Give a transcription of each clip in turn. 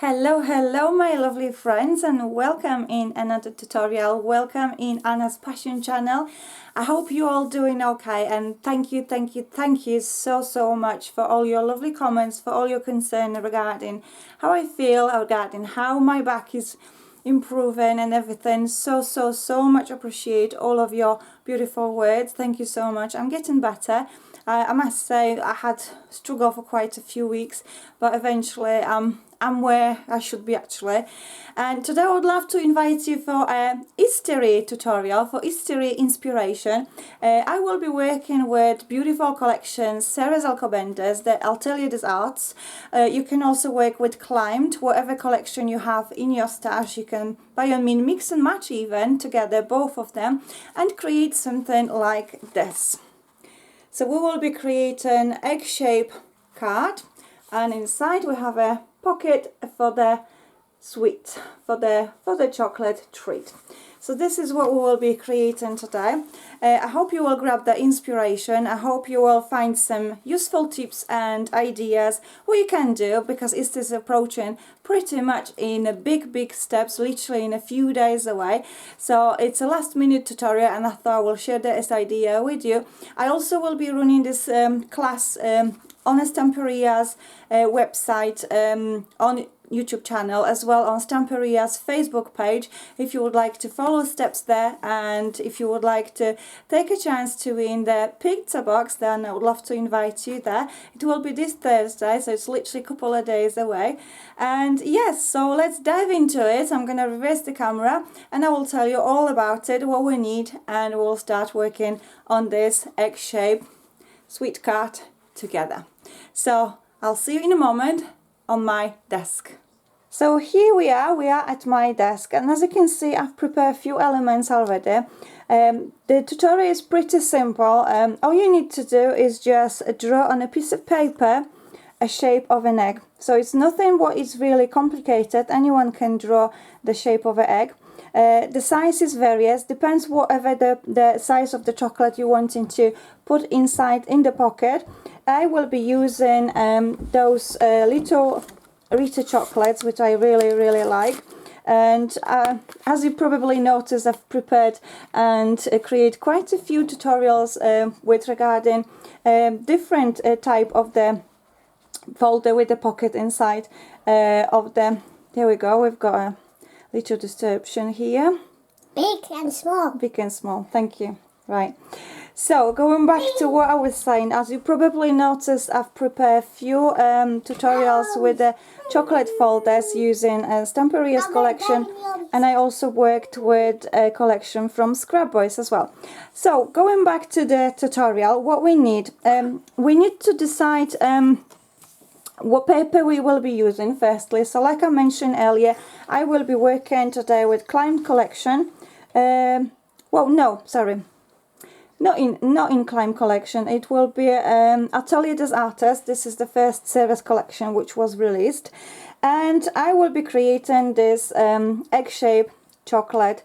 Hello my lovely friends, and welcome in another tutorial. Welcome in Anna's Passion channel. I hope you all doing okay, and thank you so much for all your lovely comments, for all your concern regarding how I feel, regarding how my back is improving and everything. So much appreciate all of your beautiful words. Thank you so much. I'm getting better. I must say I had struggled for quite a few weeks, but eventually I'm where I should be actually. And today I would love to invite you for a history tutorial, for history inspiration. I will be working with beautiful collections, Sara Alcobendas, the Atelier des Arts. You can also work with climbed, whatever collection you have in your stash. You can by all means mix and match even together, both of them, and create something like this. So we will be creating egg-shaped card, and inside we have a pocket for the sweet, for the chocolate treat. So this is what we will be creating today. I hope you will grab the inspiration. I hope you will find some useful tips and ideas what you can do, because it is approaching pretty much in a big steps, literally in a few days away. So it's a last minute tutorial, and I thought I will share this idea with you. I also will be running this class on Artes Stamperia's website, on YouTube channel, as well on Stamperia's Facebook page, if you would like to follow steps there, and if you would like to take a chance to win the pizza box, then I would love to invite you there. It will be this Thursday, so it's literally a couple of days away. And yes, so let's dive into it. I'm gonna reverse the camera and I will tell you all about it, what we need, and we'll start working on this egg-shaped sweet card together. So I'll see you in a moment on my desk. So here we are at my desk, and as you can see I've prepared a few elements already. The tutorial is pretty simple. All you need to do is just draw on a piece of paper a shape of an egg. So it's nothing what is really complicated. Anyone can draw the shape of an egg. The size is various, depends whatever the size of the chocolate you wanting to put inside in the pocket. I will be using those little Rita chocolates, which I really like. And as you probably noticed, I've prepared and create quite a few tutorials with regarding different type of the folder with the pocket inside of the. There we go. We've got a little description here. Big and small. Big and small. Thank you. Right. So going back to what I was saying, as you probably noticed, I've prepared a few tutorials with the chocolate folders using Stamperia's collection, and I also worked with a collection from Scrap Boys as well. So going back to the tutorial, what we need to decide what paper we will be using firstly. So like I mentioned earlier, I will be working today with Climbed collection. Well, no, sorry. Not in Climb collection. It will be Atelier des Artes. This is the first Sara's collection which was released, and I will be creating this egg-shaped chocolate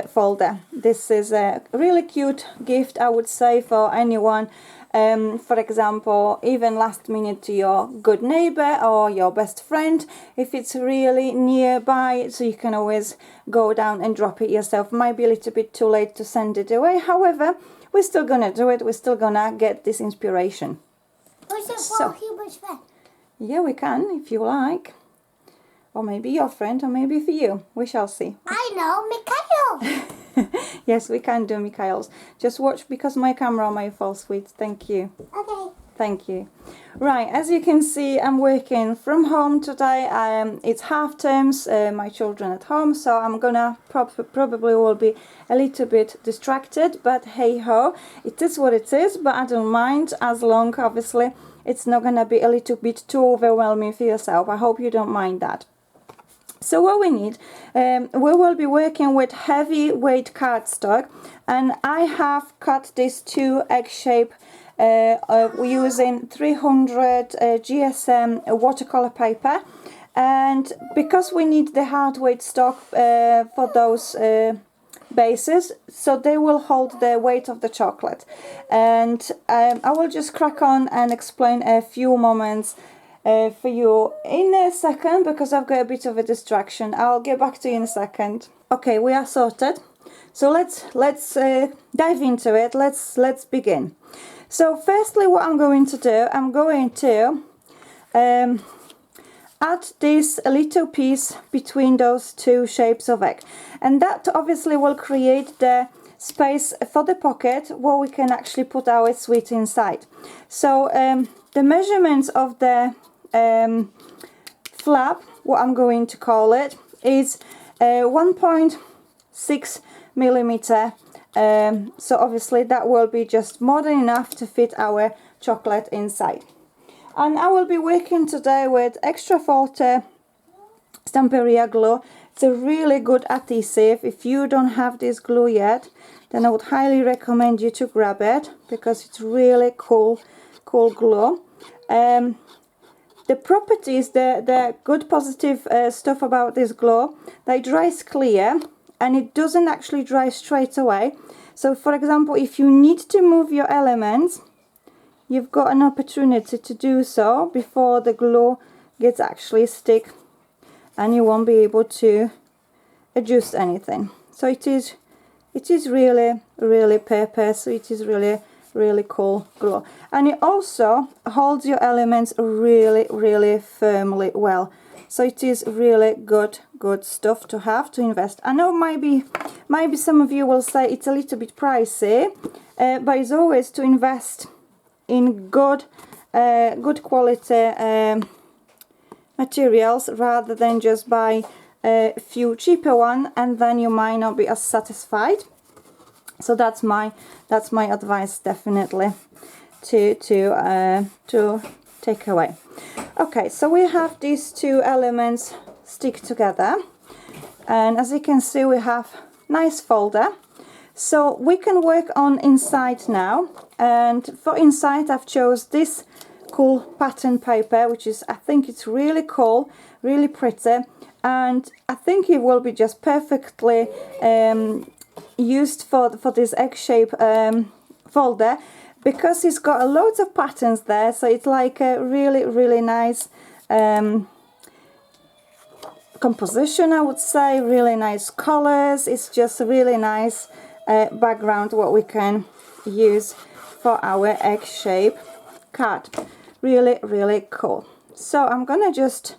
folder. This is a really cute gift, I would say, for anyone. For example, even last minute to your good neighbor or your best friend, if it's really nearby, so you can always go down and drop it yourself. Might be a little bit too late to send it away, however, we're still gonna do it. We're still gonna get this inspiration. Was it for a human friend? Yeah, we can, if you like. Or maybe your friend, or maybe for you. We shall see. I know, Mikhail. Yes, we can do Mikhail's. Just watch, because my camera might fall, sweet. Thank you. Okay. Thank you. Right, as you can see, I'm working from home today. It's half terms, my children at home, so I'm gonna probably will be a little bit distracted, but hey ho, it is what it is. But I don't mind, as long obviously it's not gonna be a little bit too overwhelming for yourself. I hope you don't mind that. So what we need, we will be working with heavyweight cardstock, and I have cut these two egg-shaped using 300 GSM watercolor paper, and because we need the hard weight stock for those bases, so they will hold the weight of the chocolate. And I will just crack on and explain a few moments for you in a second because I've got a bit of a distraction. I'll get back to you in a second. Okay, we are sorted. So let's dive into it. Let's begin. So firstly, what I'm going to do, I'm going to add this little piece between those two shapes of egg, and that obviously will create the space for the pocket where we can actually put our sweet inside. So the measurements of the flap, what I'm going to call it, is 1.6 millimeter. So obviously that will be just more than enough to fit our chocolate inside. And I will be working today with extra forte Stamperia glue. It's a really good adhesive. If you don't have this glue yet, then I would highly recommend you to grab it because it's really cool glue. The properties, the good positive stuff about this glue, that it dries clear and it doesn't actually dry straight away. So for example, if you need to move your elements, you've got an opportunity to do so before the glue gets actually stick, and you won't be able to adjust anything. So it is really purpose. So it is really cool glue, and it also holds your elements really firmly well. So it is really good stuff to have to invest. I know maybe some of you will say it's a little bit pricey, but it's always to invest in good quality materials rather than just buy a few cheaper one and then you might not be as satisfied. So that's my advice, definitely, to take away. Okay, so we have these two elements stick together, and as you can see we have nice folder. So we can work on inside now, and for inside I've chose this cool pattern paper, which is, I think it's really cool, really pretty, and I think it will be just perfectly used for this egg shape folder, because it's got loads of patterns there. So it's like a really nice composition, I would say, really nice colors. It's just a really nice background what we can use for our egg shape card. Really cool. So I'm gonna just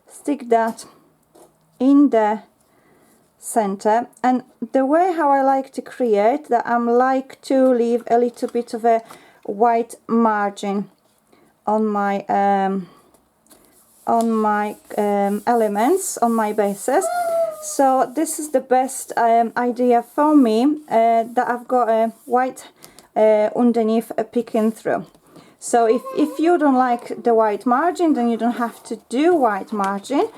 stick that in the center, and the way how I like to create that, I'm like to leave a little bit of a white margin on my elements, on my bases. So this is the best idea for me, that I've got a white underneath peeking through. So if you don't like the white margin, then you don't have to do white margin.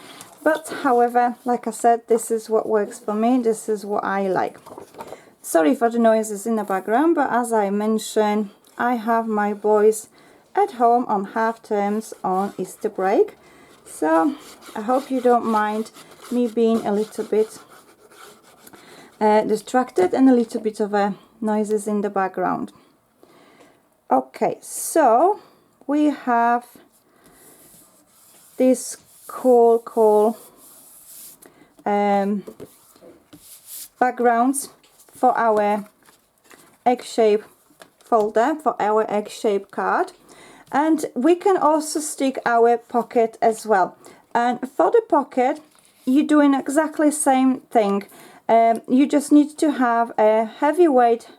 But however, like I said, this is what works for me. This is what I like. Sorry for the noises in the background, but as I mentioned, I have my boys at home on half terms on Easter break. So I hope you don't mind me being a little bit distracted and a little bit of noises in the background. Okay, so we have this cool backgrounds for our egg shape folder, for our egg shape card, and we can also stick our pocket as well. And for the pocket, you're doing exactly the same thing. You just need to have a heavyweight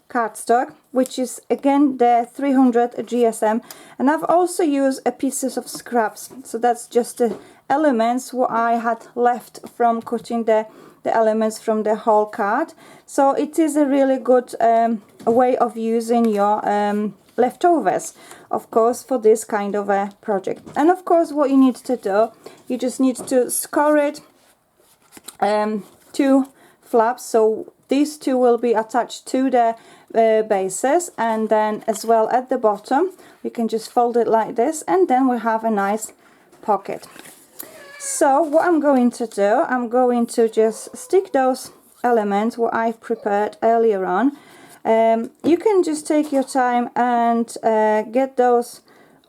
cardstock, which is again the 300 GSM, and I've also used a pieces of scraps. So that's just the elements what I had left from cutting the elements from the whole card. So it is a really good way of using your leftovers, of course, for this kind of a project. And of course, what you need to do, you just need to score it two flaps. So these two will be attached to the bases, and then as well at the bottom we can just fold it like this, and then we have a nice pocket. So what I'm going to do, I'm going to just stick those elements what I've prepared earlier on. You can just take your time and get those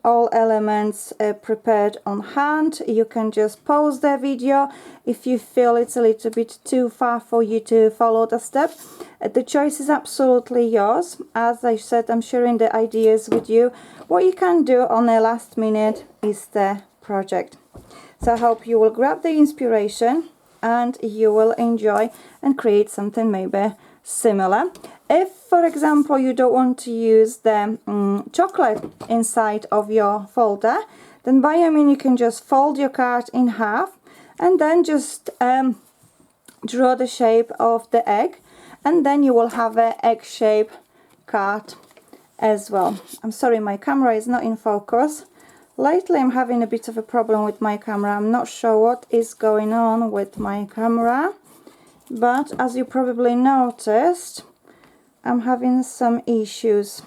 all elements prepared on hand. You can just pause the video if you feel it's a little bit too far for you to follow the step. The choice is absolutely yours. As I said, I'm sharing the ideas with you. What you can do on the last minute is the project. So I hope you will grab the inspiration and you will enjoy and create something maybe similar. If, for example, you don't want to use the chocolate inside of your folder, then by all means you can just fold your card in half and then just draw the shape of the egg, and then you will have an egg-shaped card as well. I'm sorry, my camera is not in focus. Lately I'm having a bit of a problem with my camera. I'm not sure what is going on with my camera, but as you probably noticed, I'm having some issues.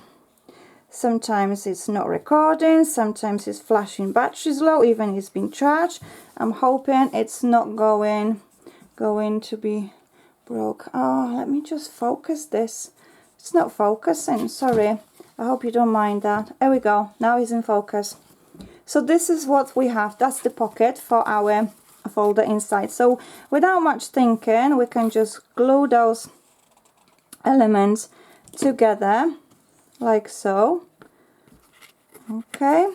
Sometimes it's not recording, sometimes it's flashing batteries low, even it's been charged. I'm hoping it's not going to be broke. Oh, let me just focus this. It's not focusing, sorry. I hope you don't mind that. There we go, now it's in focus. So this is what we have. That's the pocket for our folder inside. So without much thinking, we can just glue those elements together like so. Okay.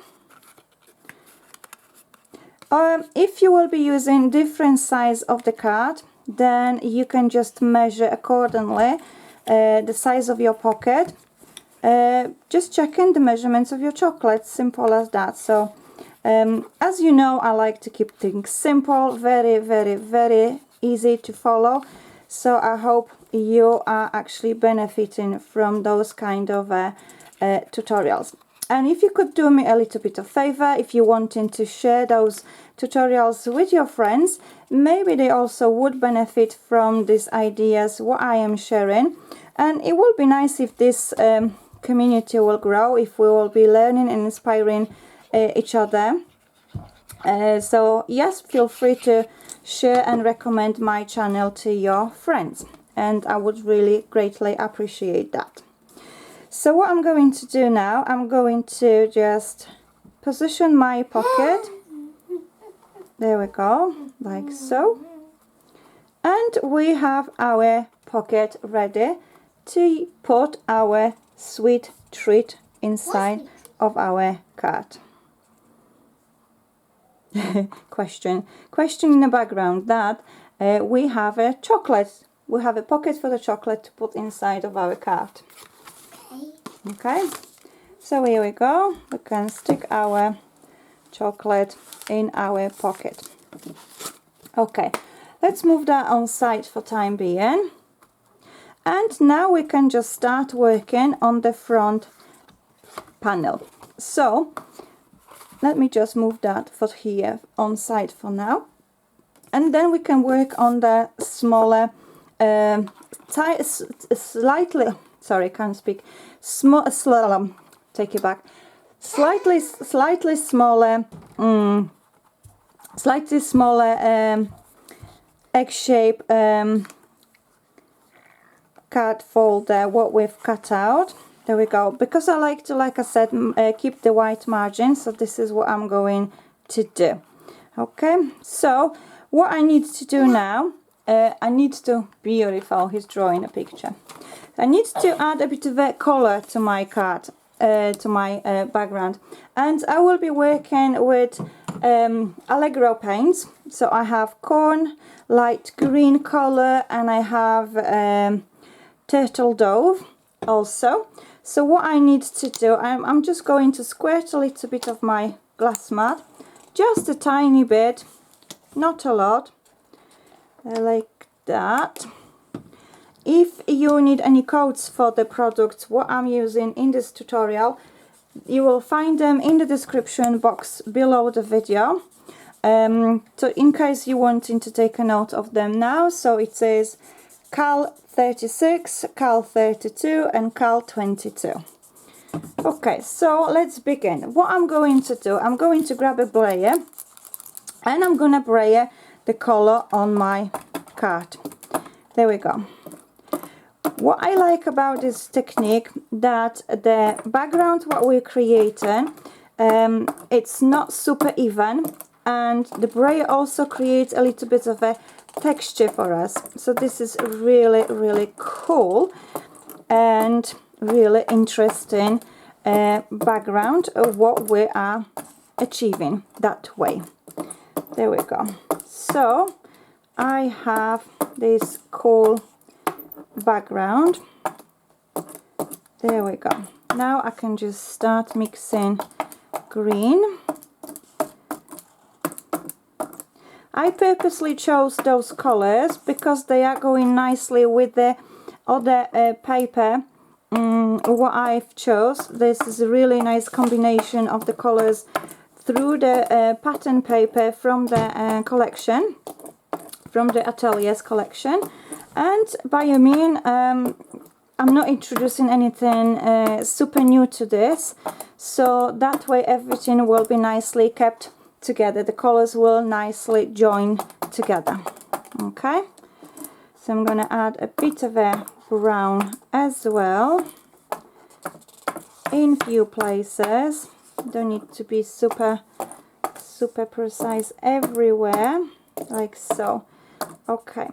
If you will be using different size of the card, then you can just measure accordingly the size of your pocket. Just checking the measurements of your chocolate, simple as that. So as you know, I like to keep things simple, very, very, very easy to follow. So I hope you are actually benefiting from those kind of tutorials. And if you could do me a little bit of favor, if you're wanting to share those tutorials with your friends, maybe they also would benefit from these ideas what I am sharing. And it will be nice if this community will grow, if we will be learning and inspiring each other. So yes, feel free to share and recommend my channel to your friends, and I would really greatly appreciate that. So what I'm going to do now, I'm going to just position my pocket. There we go, like so. And we have our pocket ready to put our sweet treat inside of our card. Question in the background that we have a chocolate. We have a pocket for the chocolate to put inside of our card. Okay, so here we go. We can stick our chocolate in our pocket. Okay, let's move that on side for time being. And now we can just start working on the front panel. So let me just move that for here on side for now. And then we can work on the smaller, slightly, sorry, can't speak, take it back, slightly smaller, egg-shaped card folder, what we've cut out. There we go. Because I like to, like I said, keep the white margin, so this is what I'm going to do. Okay, so what I need to do now, I need to, beautiful, he's drawing a picture. I need to add a bit of a color to my card, to my background. And I will be working with Allegro paints. So I have corn, light green color, and I have turtle dove also. So what I need to do, I'm just going to squirt a little bit of my glass mat, just a tiny bit, not a lot, like that. If you need any codes for the products what I'm using in this tutorial, you will find them in the description box below the video. So in case you're wanting to take a note of them now, so it says Cal 36, Cal 32 and Cal 22. Okay, so let's begin. What I'm going to do, I'm going to grab a brayer and I'm going to brayer the color on my card. There we go. What I like about this technique, that the background what we're creating It's not super even, and the braille also creates a little bit of a texture for us. So this is really, really cool and really interesting background of what we are achieving that way. There we go. So I have this cool background. There we go. Now I can just start mixing green. I purposely chose those colors because they are going nicely with the other paper what I've chose. This is a really nice combination of the colors through the pattern paper from the collection, from the Atelier's collection. And by I mean, I'm not introducing anything super new to this, so that way everything will be nicely kept together. The colors will nicely join together. Okay, so I'm going to add a bit of a brown as well in few places. Don't need to be super precise everywhere, like so. Okay,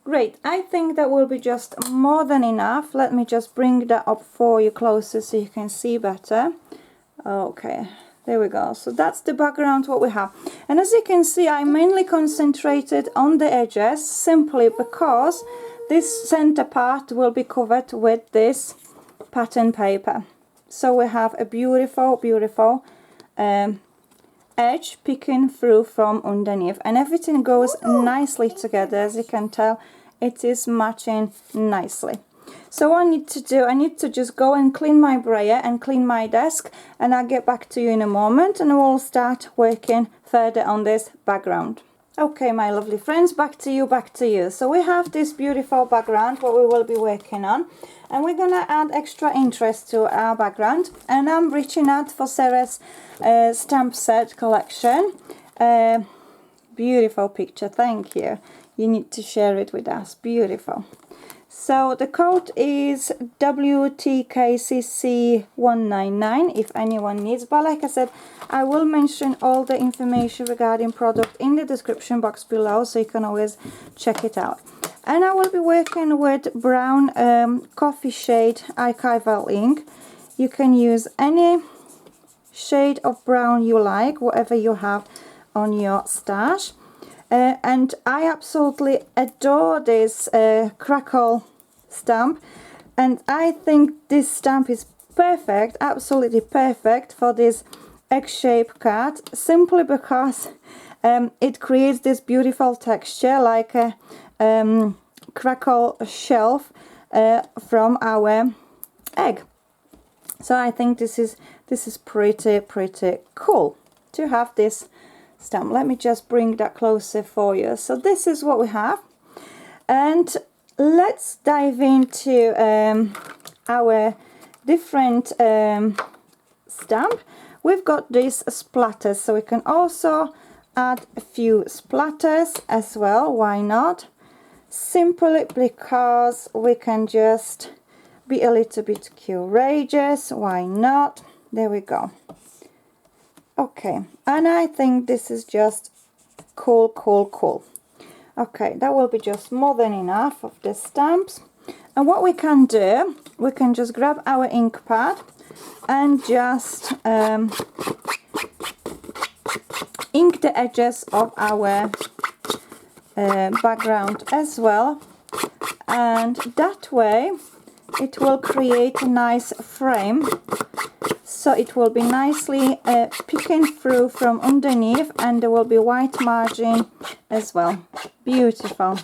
great. I think that will be just more than enough. Let me just bring that up for you closer so you can see better. Okay, there we go. So that's the background what we have. And as you can see, I mainly concentrated on the edges simply because this center part will be covered with this pattern paper. So we have a beautiful edge peeking through from underneath, and everything goes nicely together. As you can tell, it is matching nicely. So what I need to do, I need to just go and clean my brayer and clean my desk, and I'll get back to you in a moment and we'll start working further on this background. Okay, my lovely friends, back to you. So we have this beautiful background what we will be working on, and we're gonna add extra interest to our background, and I'm reaching out for Sara's stamp set collection. Beautiful picture, thank you. You need to share it with us. Beautiful. So the code is WTKCC199 if anyone needs, but like I said, I will mention all the information regarding product in the description box below, so you can always check it out. And I will be working with brown coffee shade archival ink. You can use any shade of brown you like, whatever you have on your stash. And I absolutely adore this crackle stamp, and I think this stamp is perfect, absolutely perfect for this egg-shaped card, simply because it creates this beautiful texture like a crackle shelf from our egg. So I think this is pretty cool to have this stamp. Let me just bring that closer for you. So this is what we have, and let's dive into our different stamp. We've got these splatters, so we can also add a few splatters as well. Why not? Simply because we can just be a little bit courageous. Why not? There we go. Okay, and I think this is just cool. Okay, that will be just more than enough of the stamps. And what we can do, we can just grab our ink pad and just ink the edges of our background as well, and that way it will create a nice frame. So it will be nicely peeking through from underneath, and there will be white margin as well. Beautiful.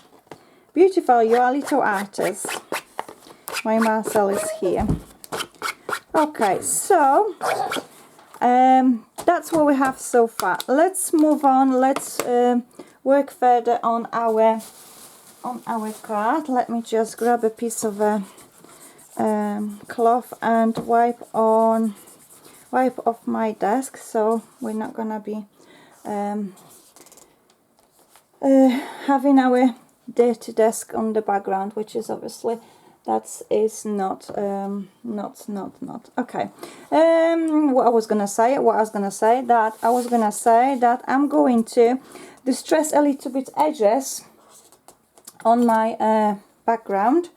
Beautiful, you are little artists. My Marcel is here. Okay, so that's what we have so far. Let's move on. Let's work further on our card. Let me just grab a piece of cloth and wipe off my desk, so we're not gonna be having our dirty desk on the background, which is obviously That is not okay. What I was gonna say that I'm going to distress a little bit edges on my background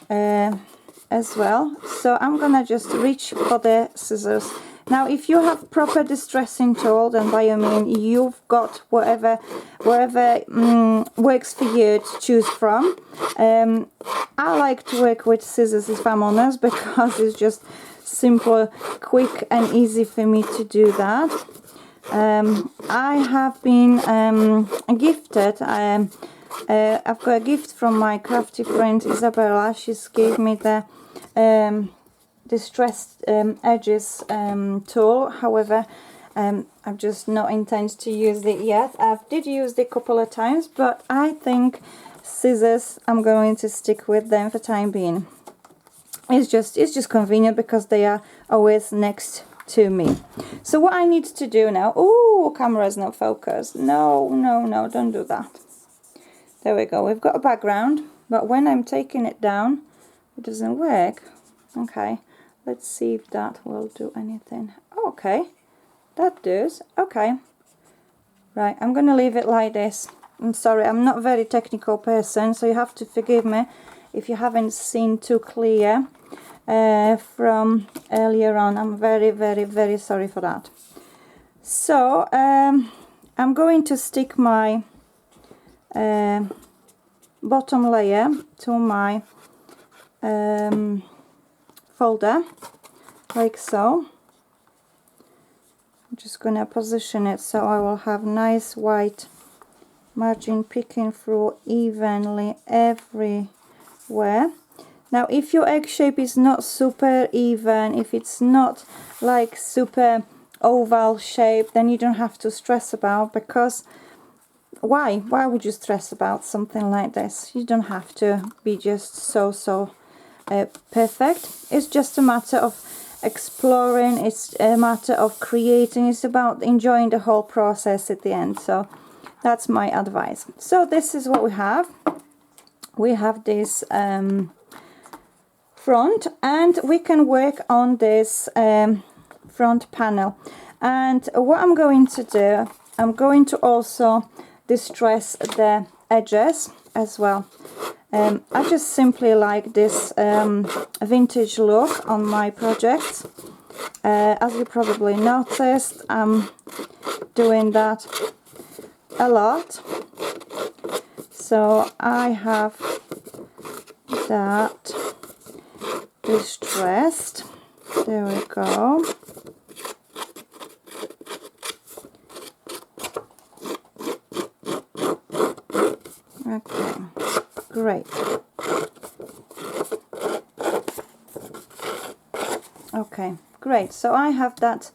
as well. So I'm gonna just reach for the scissors. Now, if you have proper distressing tool, then by all means you've got whatever works for you to choose from. I like to work with scissors, if I'm honest, because it's just simple, quick and easy for me to do that. I have been gifted, I've got a gift from my crafty friend Isabella. She's gave me the distressed edges tool. However, I've just not intended to use it yet. I did use it a couple of times, but I think scissors, I'm going to stick with them for time being. It's just convenient because they are always next to me. So what I need to do now, oh, camera's not focused. No, don't do that. There we go. We've got a background, but when I'm taking it down, it doesn't work. Okay, let's see if that will do anything. Okay, that does. Okay, right, I'm gonna leave it like this. I'm sorry, I'm not a very technical person, so you have to forgive me if you haven't seen too clear from earlier on. I'm very sorry for that. So I'm going to stick my bottom layer to my folder like so. I'm just gonna position it so I will have nice white margin peeking through evenly everywhere. Now, if your egg shape is not super even, if it's not like super oval shape, then you don't have to stress about, because why would you stress about something like this? You don't have to be just so perfect. It's just a matter of exploring, it's a matter of creating, it's about enjoying the whole process at the end. So that's my advice. So this is what we have. We have this front, and we can work on this front panel. And what I'm going to do, I'm going to also distress the edges as well. I just simply like this vintage look on my projects. As you probably noticed, I'm doing that a lot. So I have that distressed. There we go. Okay, great. Okay, great. So I have that,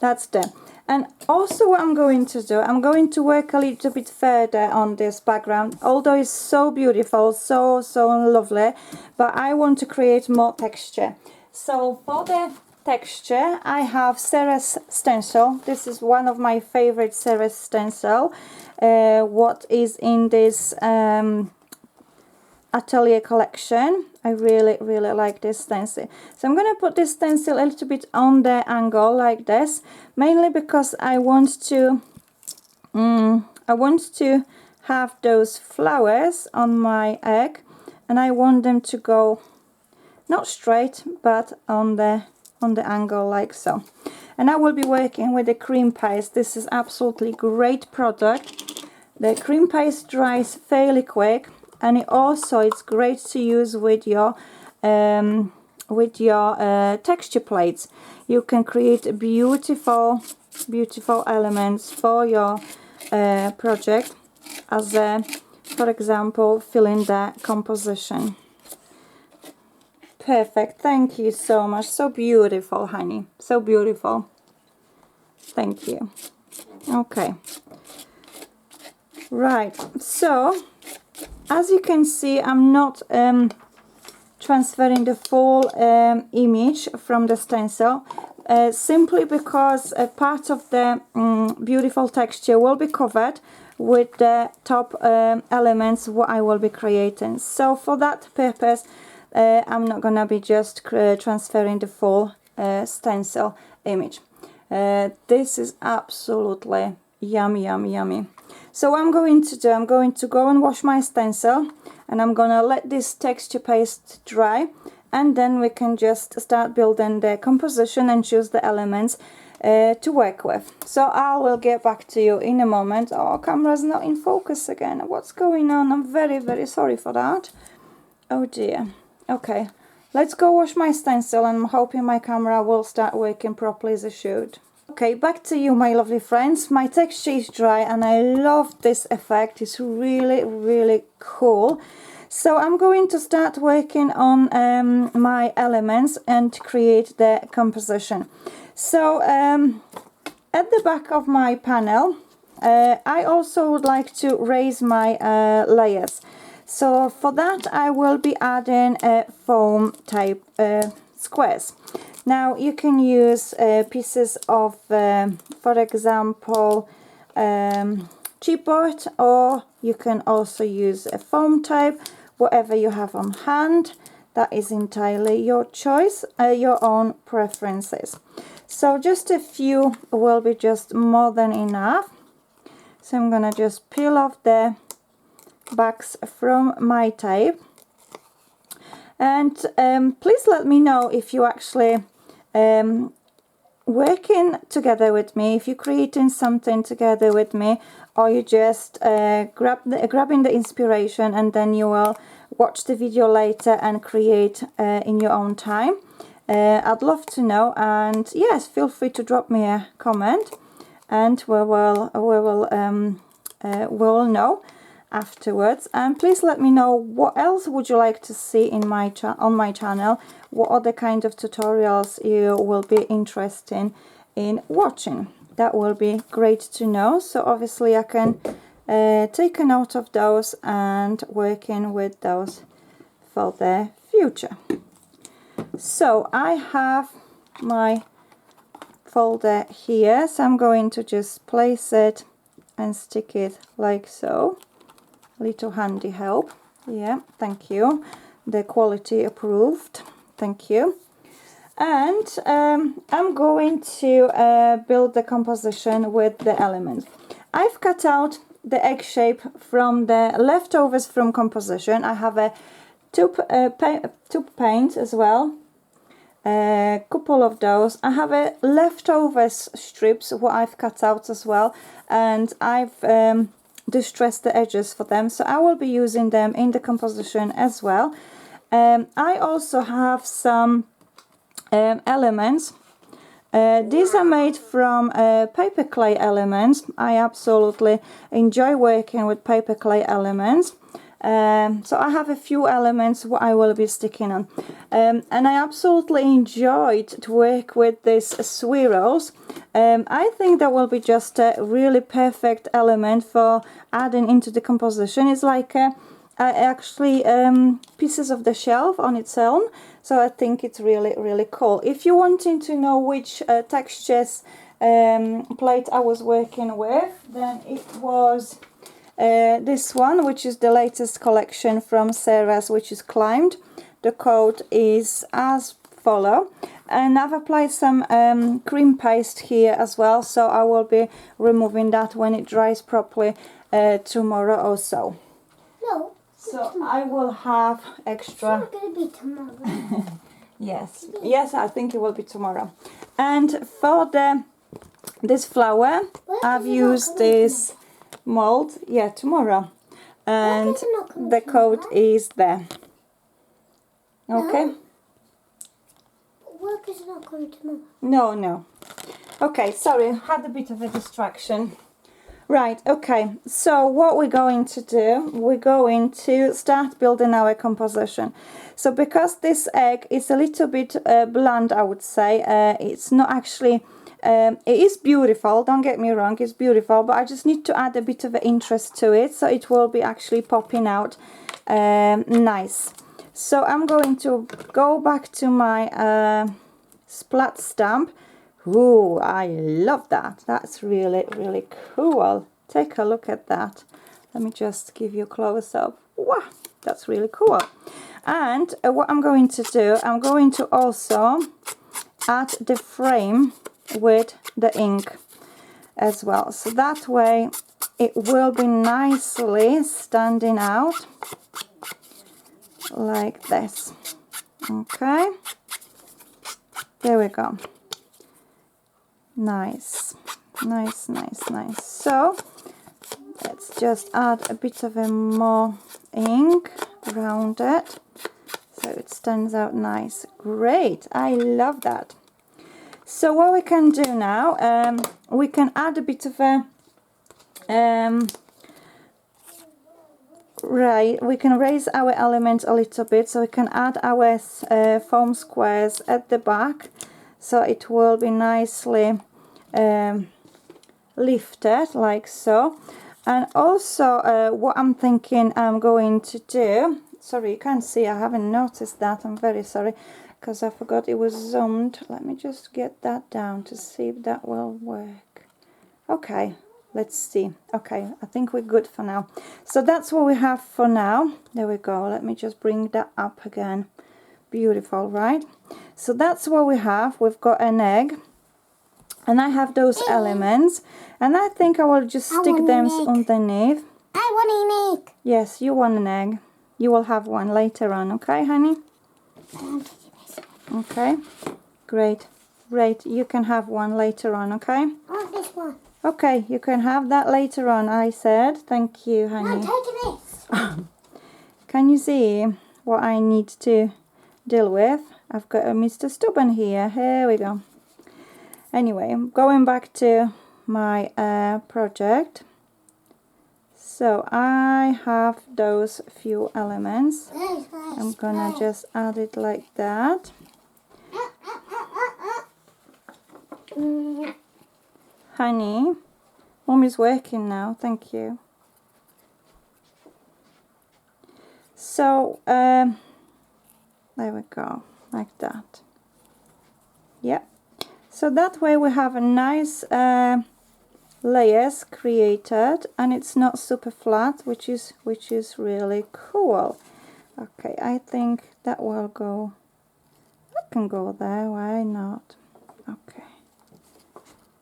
that's there. And also what I'm going to do, I'm going to work a little bit further on this background. Although it's so beautiful, so lovely, but I want to create more texture. So for the texture, I have Sara's stencil. This is one of my favorite Sara's stencil. What is in this Atelier collection. I really like this stencil. So I'm going to put this stencil a little bit on the angle like this, mainly because I want to have those flowers on my egg, and I want them to go not straight but on the angle like so. And I will be working with the cream paste. This is absolutely great product. The cream paste dries fairly quick, and it's great to use with your texture plates. You can create beautiful elements for your project, as for example filling the composition. Perfect, thank you so much. So beautiful, honey, so beautiful. Thank you. Okay, right, so as you can see, I'm not transferring the full image from the stencil, simply because a part of the beautiful texture will be covered with the top elements what I will be creating. So for that purpose, I'm not gonna be just transferring the full stencil image. This is absolutely yummy, yummy, yummy. So what I'm going to do, I'm going to go and wash my stencil, and I'm gonna let this texture paste dry, and then we can just start building the composition and choose the elements to work with. So I will get back to you in a moment. Oh, camera's not in focus again. What's going on? I'm very, very sorry for that. Oh dear. Okay, let's go wash my stencil, and I'm hoping my camera will start working properly as it should. Okay, back to you, my lovely friends. My texture is dry and I love this effect. It's really, really cool. So I'm going to start working on my elements and create the composition. So at the back of my panel, I also would like to raise my layers. So for that I will be adding foam type squares. Now you can use pieces of, for example, chipboard, or you can also use a foam type, whatever you have on hand. That is entirely your choice, your own preferences. So just a few will be just more than enough. So I'm gonna just peel off the backs from my tape, and please let me know if you actually working together with me, if you're creating something together with me, or you just grabbing the inspiration and then you will watch the video later and create in your own time. I'd love to know, and yes, feel free to drop me a comment, and we'll know afterwards. And please let me know what else would you like to see in my on my channel. What other kind of tutorials you will be interested in watching. That will be great to know, so obviously I can take a note of those and working with those for the future. So I have my folder here, so I'm going to just place it and stick it like so. Little handy help. Yeah, thank you. The quality approved. Thank you. And I'm going to build the composition with the elements. I've cut out the egg shape from the leftovers from composition. I have a tube paint as well. A couple of those. I have a leftovers strips what I've cut out as well, and I've distressed the edges for them, so I will be using them in the composition as well. I also have some elements. These are made from paper clay elements. I absolutely enjoy working with paper clay elements. So I have a few elements what I will be sticking on, and I absolutely enjoyed to work with these swirls. I think that will be just a really perfect element for adding into the composition. It's like actually pieces of the shelf on its own, so I think it's really, really cool. If you're wanting to know which textures plate I was working with, then it was this one, which is the latest collection from Sarah's, which is Climbed. The code is as follow, and I've applied some cream paste here as well, so I will be removing that when it dries properly tomorrow or so. No. So I will have extra. It's not going to be tomorrow. Yes, yes, I think it will be tomorrow. And for this flower, I've used this mold. Yeah, tomorrow, and the code is there. Okay. No. Work is not coming tomorrow. No. Okay, sorry, had a bit of a distraction. Right, okay, so what we're going to do, we're going to start building our composition. So because this egg is a little bit bland, I would say, it's not actually, it is beautiful, don't get me wrong, it's beautiful, but I just need to add a bit of interest to it, so it will be actually popping out nice. So I'm going to go back to my splat stamp. Ooh, I love that. That's really, really cool. Take a look at that. Let me just give you a close-up. Wow, that's really cool. And what I'm going to do, I'm going to also add the frame with the ink as well. So that way it will be nicely standing out like this. Okay, there we go. Nice, nice, nice, nice. So let's just add a bit of a more ink around it so it stands out nice. Great, I love that. So what we can do now, we can add a bit of a right, we can raise our element a little bit, so we can add our foam squares at the back, so it will be nicely lifted like so. And also what I'm thinking I'm going to do, sorry you can't see, I haven't noticed that, I'm very sorry, because I forgot it was zoomed. Let me just get that down to see if that will work. Okay, let's see. Okay, I think we're good for now. So that's what we have for now. There we go. Let me just bring that up again. Beautiful, right? So that's what we have. We've got an egg, and I have those elements, and I think I will just stick them underneath. I want an egg. Yes, you want an egg. You will have one later on, okay, honey? Okay, great. Great, you can have one later on, okay? I want this one. Okay, you can have that later on, I said. Thank you, honey. I'm taking this. Can you see what I need to deal with? I've got a Mr. Stubborn here. Here we go. Anyway, going back to my project. So I have those few elements. I'm gonna just add it like that. Honey, Mum is working now, thank you. So, there we go, like that. Yep. So that way we have a nice layers created, and it's not super flat, which is really cool. Okay, I think that will go. That can go there. Why not? Okay.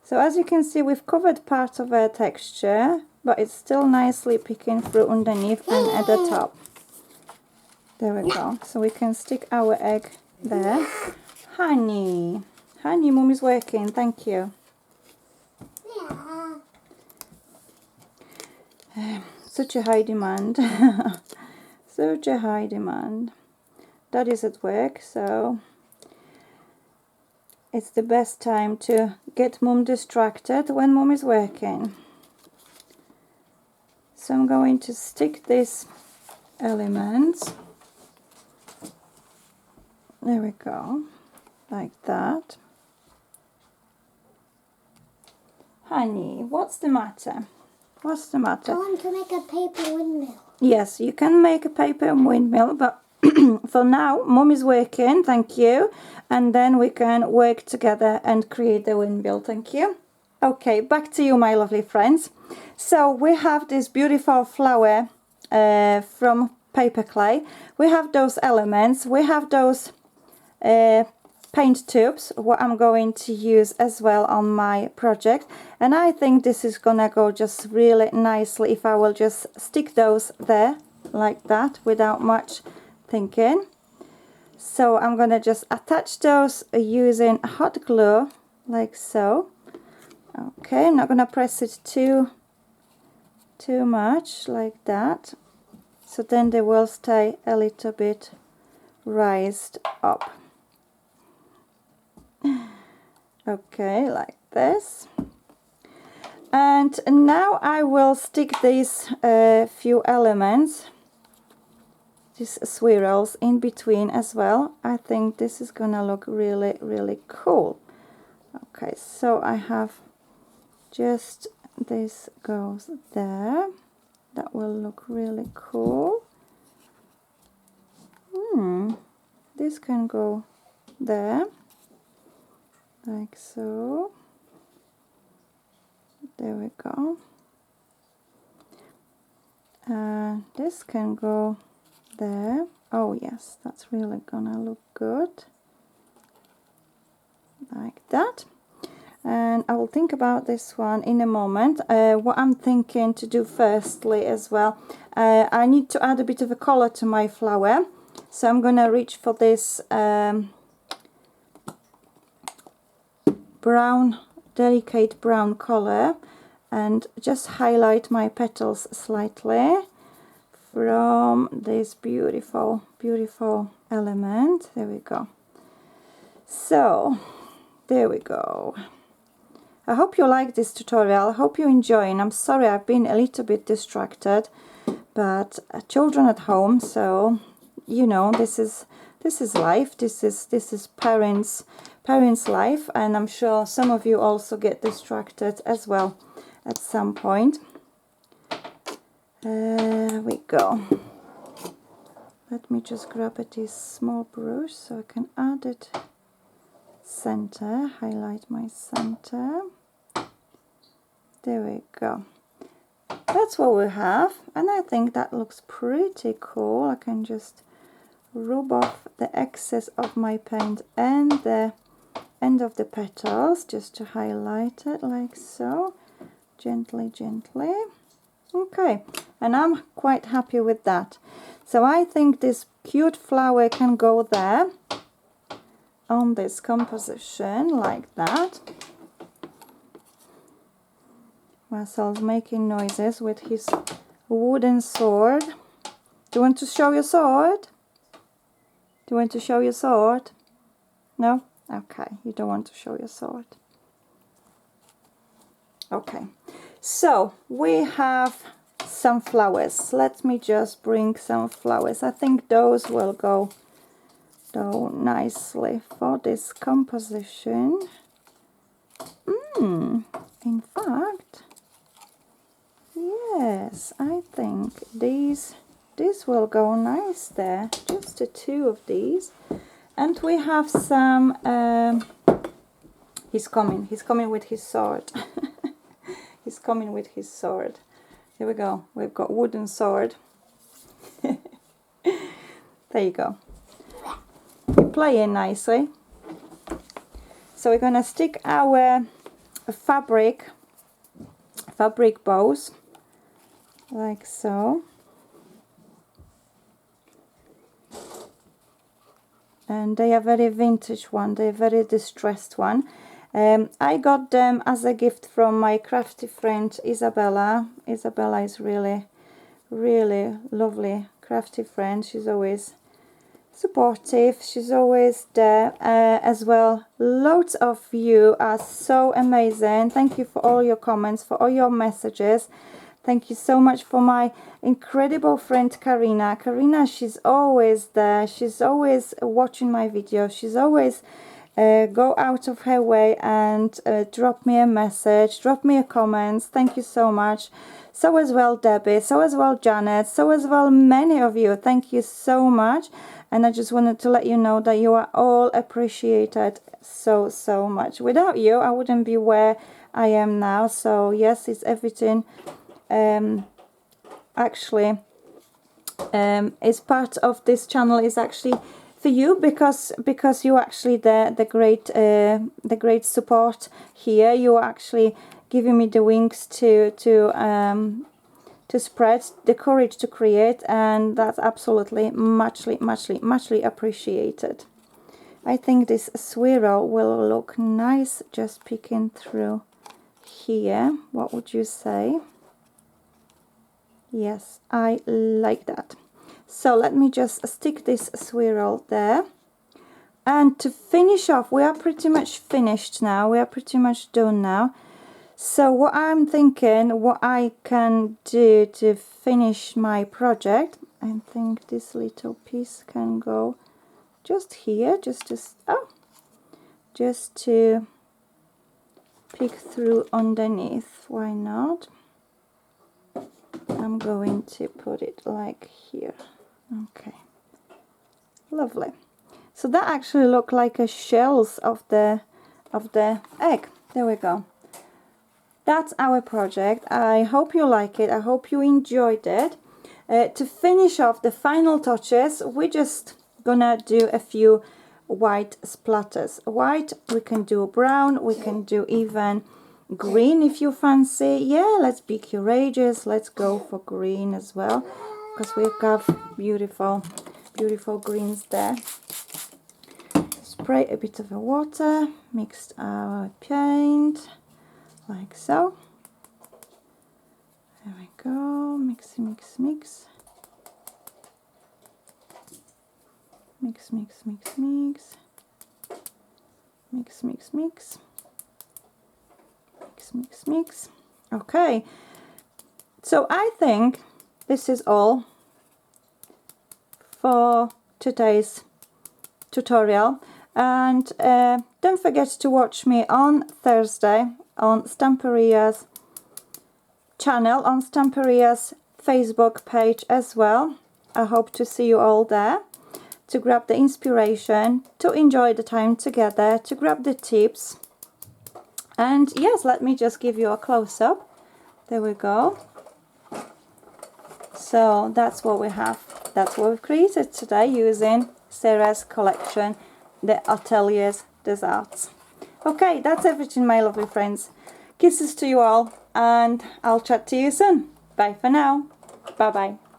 So as you can see, we've covered part of our texture, but it's still nicely peeking through underneath and at the top. There we go. So we can stick our egg there. Honey, Mum is working. Thank you. Such a high demand. Such a high demand. Dad is at work, so it's the best time to get Mum distracted when Mum is working. So I'm going to stick these elements. There we go, like that. Honey, what's the matter? What's the matter? I want to make a paper windmill. Yes, you can make a paper windmill, but for now, Mum is working, thank you. And then we can work together and create the windmill, thank you. Okay, back to you, my lovely friends. So we have this beautiful flower from paper clay. We have those elements. We have those paint tubes, what I'm going to use as well on my project. And I think this is gonna go just really nicely if I will just stick those there like that without much thinking. So I'm gonna just attach those using hot glue like so. Okay, I'm not gonna press it too much like that, so then they will stay a little bit raised up. Okay, like this. And now I will stick these few elements, these swirls, in between as well. I think this is gonna look really, really cool. Okay, so I have just this goes there. That will look really cool. This can go there, like so. There we go. This can go there. Oh yes, that's really gonna look good. Like that. And I will think about this one in a moment. What I'm thinking to do firstly as well, I need to add a bit of a color to my flower. So I'm gonna reach for this brown, delicate brown color, and just highlight my petals slightly from this beautiful, beautiful element. There we go. So there we go. I hope you like this tutorial. I hope you enjoy, and I'm sorry I've been a little bit distracted, but children at home, so you know, this is life. This is parents life, and I'm sure some of you also get distracted as well at some point. There we go. Let me just grab this small brush so I can add it center, highlight my center. There we go. That's what we have, and I think that looks pretty cool. I can just rub off the excess of my paint and the end of the petals just to highlight it like so, gently, gently. Okay, and I'm quite happy with that. So I think this cute flower can go there on this composition like that. Marcel's making noises with his wooden sword. Do you want to show your sword? Do you want to show your sword? No? Okay, you don't want to show your sword. Okay, so we have some flowers. Let me just bring some flowers. I think those will go nicely for this composition. In fact, yes, I think these will go nice there. Just the two of these. And we have some, he's coming with his sword. He's coming with his sword. Here we go, we've got wooden sword. There you go. You're playing nicely. So we're gonna stick our fabric bows like so. And they are very vintage one, they're very distressed one. I got them as a gift from my crafty friend Isabella. Isabella is really, really lovely crafty friend. She's always supportive, she's always there as well. Loads of you are so amazing. Thank you for all your comments, for all your messages. Thank you so much for my incredible friend Karina. Karina, she's always there. She's always watching my videos. She's always go out of her way and drop me a message, drop me a comment. Thank you so much. So as well Debbie, so as well Janet, so as well many of you. Thank you so much. And I just wanted to let you know that you are all appreciated so, so much. Without you, I wouldn't be where I am now. So yes, it's everything. Actually is part of this channel is actually for you, because you're actually the great support here. You're actually giving me the wings to spread, the courage to create, and that's absolutely muchly appreciated. I think this swirl will look nice just peeking through here. What would you say? Yes, I like that. So let me just stick this swirl there. And to finish off, we are pretty much finished now. We are pretty much done now. So what I'm thinking, what I can do to finish my project, I think this little piece can go just here, just to peek through underneath. Why not? I'm going to put it like here. Okay, lovely. So that actually looked like a shells of the egg. There we go. That's our project. I hope you like it. I hope you enjoyed it. To finish off the final touches, we're just gonna do a few white splatters. White, we can do brown, we can do even green if you fancy. Yeah, let's be courageous, let's go for green as well, because we've got beautiful greens there. Spray a bit of the water, mix our paint like so. There we go, mix, mix, mix. Mix, mix, mix, mix. Mix, mix, mix. Mix, mix, mix. Okay, so I think this is all for today's tutorial, and don't forget to watch me on Thursday on Stamperia's channel, on Stamperia's Facebook page as well. I hope to see you all there, to grab the inspiration, to enjoy the time together, to grab the tips. And yes, let me just give you a close-up. There we go. So that's what we have. That's what we've created today using Sara's collection, the Atelier's Desserts. Okay, that's everything, my lovely friends. Kisses to you all, and I'll chat to you soon. Bye for now. Bye-bye.